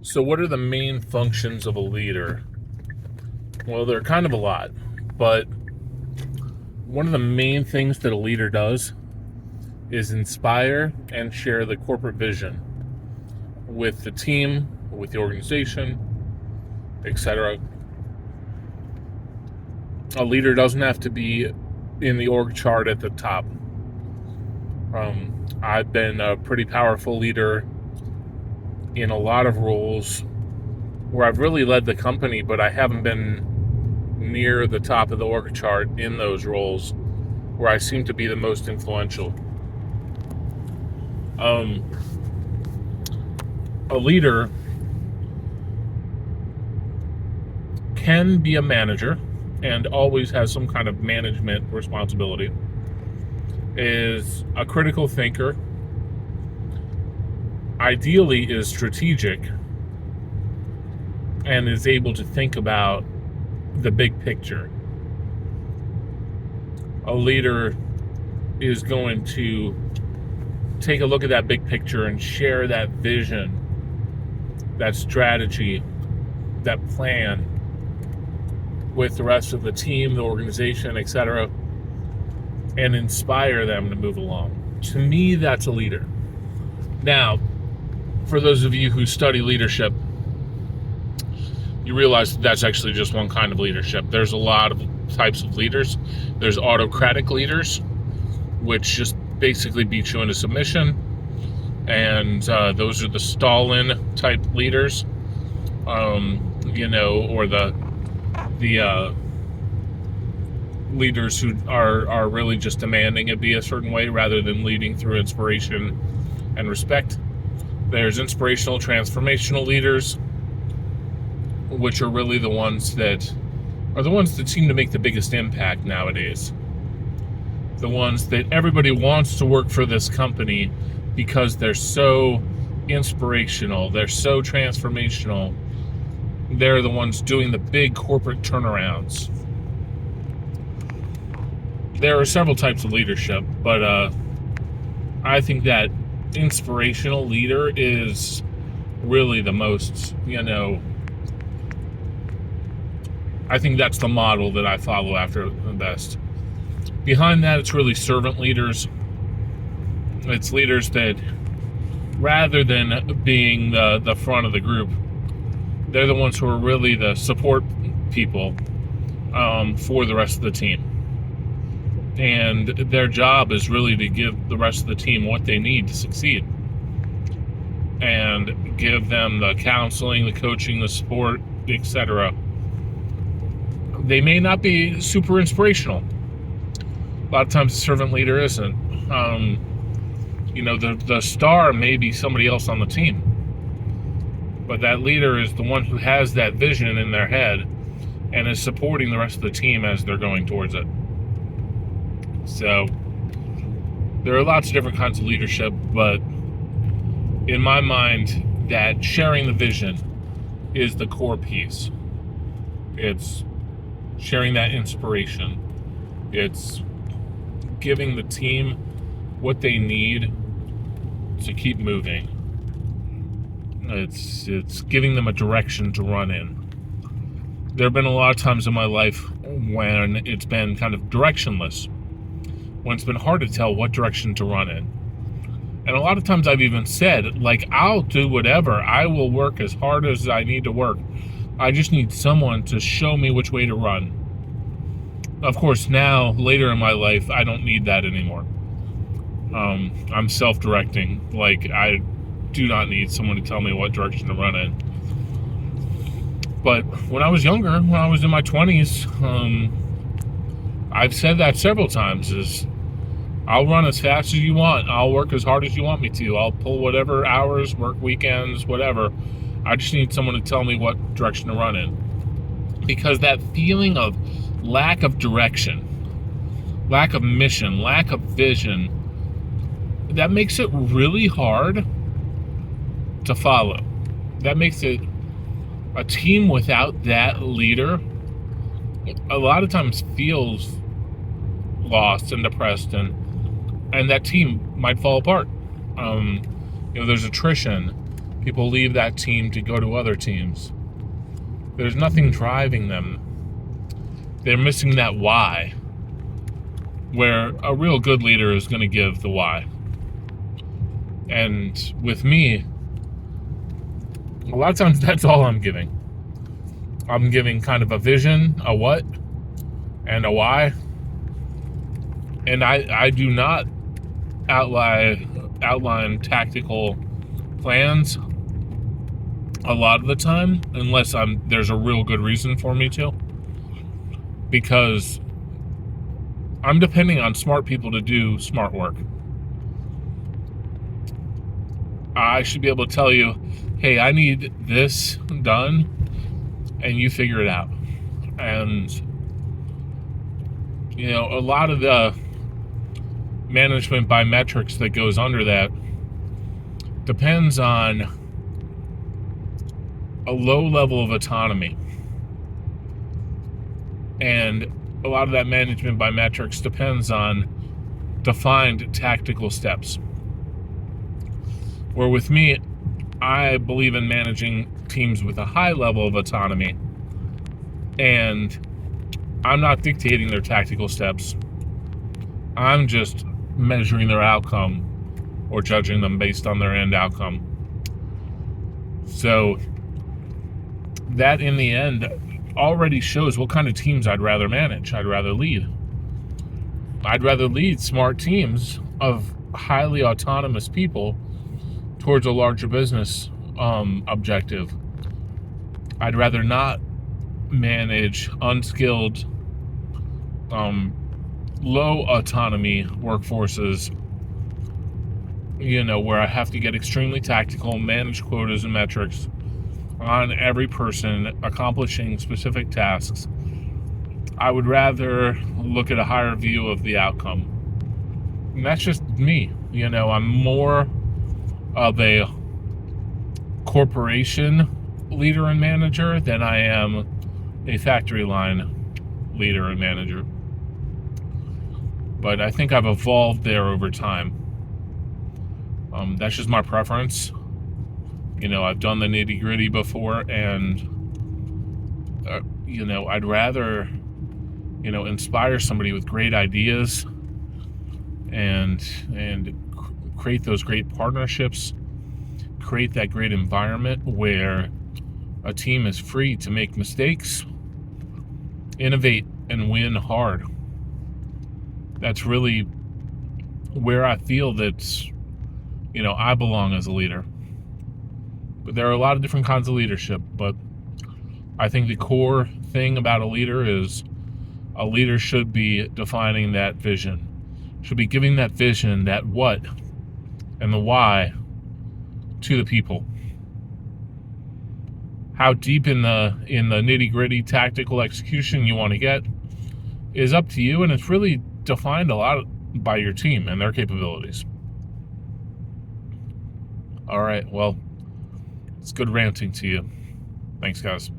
So, what are the main functions of a leader? Well, there are kind of a lot, but one of the main things that a leader does is inspire and share the corporate vision with the team, with the organization, etc. A leader doesn't have to be in the org chart at the top. I've been a pretty powerful leader in a lot of roles where I've really led the company, but I haven't been near the top of the org chart in those roles where I seem to be the most influential. A leader can be a manager and always has some kind of management responsibility, is a critical thinker, ideally is strategic, and is able to think about the big picture. A leader is going to take a look at that big picture and share that vision, that strategy, that plan with the rest of the team, the organization, etc., and inspire them to move along. To me, that's a leader. Now, for those of you who study leadership, you realize that's actually just one kind of leadership. There's a lot of types of leaders. There's autocratic leaders, which just basically beat you into submission, and those are the Stalin type leaders, or the leaders who are really just demanding it be a certain way rather than leading through inspiration and respect. There's inspirational, transformational leaders, which are really the ones that seem to make the biggest impact nowadays. The ones that everybody wants to work for this company because they're so inspirational, they're so transformational. They're the ones doing the big corporate turnarounds. There are several types of leadership, but I think that inspirational leader is really the most, I think that's the model that I follow after the best. Behind that, it's really servant leaders. It's leaders that, rather than being the front of the group, they're the ones who are really the support people for the rest of the team. And their job is really to give the rest of the team what they need to succeed. And give them the counseling, the coaching, the support, etc. They may not be super inspirational. A lot of times the servant leader isn't. The star may be somebody else on the team. But that leader is the one who has that vision in their head and is supporting the rest of the team as they're going towards it. So there are lots of different kinds of leadership, but in my mind, that sharing the vision is the core piece. It's sharing that inspiration. It's giving the team what they need to keep moving. It's giving them a direction to run in. There have been a lot of times in my life when it's been kind of directionless, when it's been hard to tell what direction to run in. And a lot of times I've even said, I'll do whatever. I will work as hard as I need to work. I just need someone to show me which way to run. Of course, now, later in my life, I don't need that anymore. I'm self-directing. I do not need someone to tell me what direction to run in. But when I was younger, when I was in my 20s, I've said that several times, is I'll run as fast as you want. I'll work as hard as you want me to. I'll pull whatever hours, work weekends, whatever. I just need someone to tell me what direction to run in. Because that feeling of lack of direction, lack of mission, lack of vision, that makes it really hard to follow. That makes it a team without that leader a lot of times feels lost and depressed, and that team might fall apart. There's attrition. People leave that team to go to other teams. There's nothing driving them. They're missing that why, where a real good leader is going to give the why. And with me, a lot of times that's all I'm giving. I'm giving kind of a vision, a what, and a why. And I do not outline tactical plans a lot of the time, unless there's a real good reason for me to. Because I'm depending on smart people to do smart work. I should be able to tell you, hey, I need this done, and you figure it out. And, a lot of the management by metrics that goes under that depends on a low level of autonomy. And a lot of that management by metrics depends on defined tactical steps. Where with me, I believe in managing teams with a high level of autonomy, and I'm not dictating their tactical steps. I'm just measuring their outcome or judging them based on their end outcome. So that in the end already shows what kind of teams I'd rather manage, I'd rather lead. I'd rather lead smart teams of highly autonomous people towards a larger business objective. I'd rather not manage unskilled, low autonomy workforces, where I have to get extremely tactical, manage quotas and metrics on every person accomplishing specific tasks. I would rather look at a higher view of the outcome. And that's just me. I'm more of a corporation leader and manager than I am a factory line leader and manager. But I think I've evolved there over time. That's just my preference. I've done the nitty-gritty before, and I'd rather inspire somebody with great ideas and create those great partnerships, create that great environment where a team is free to make mistakes, innovate, and win hard. That's really where I feel that I belong as a leader. But there are a lot of different kinds of leadership, but I think the core thing about a leader is a leader should be defining that vision, should be giving that vision, that what and the why to the people. How deep in the nitty-gritty tactical execution you want to get is up to you, and it's really defined a lot by your team and their capabilities. All right, well, it's good ranting to you. Thanks, guys.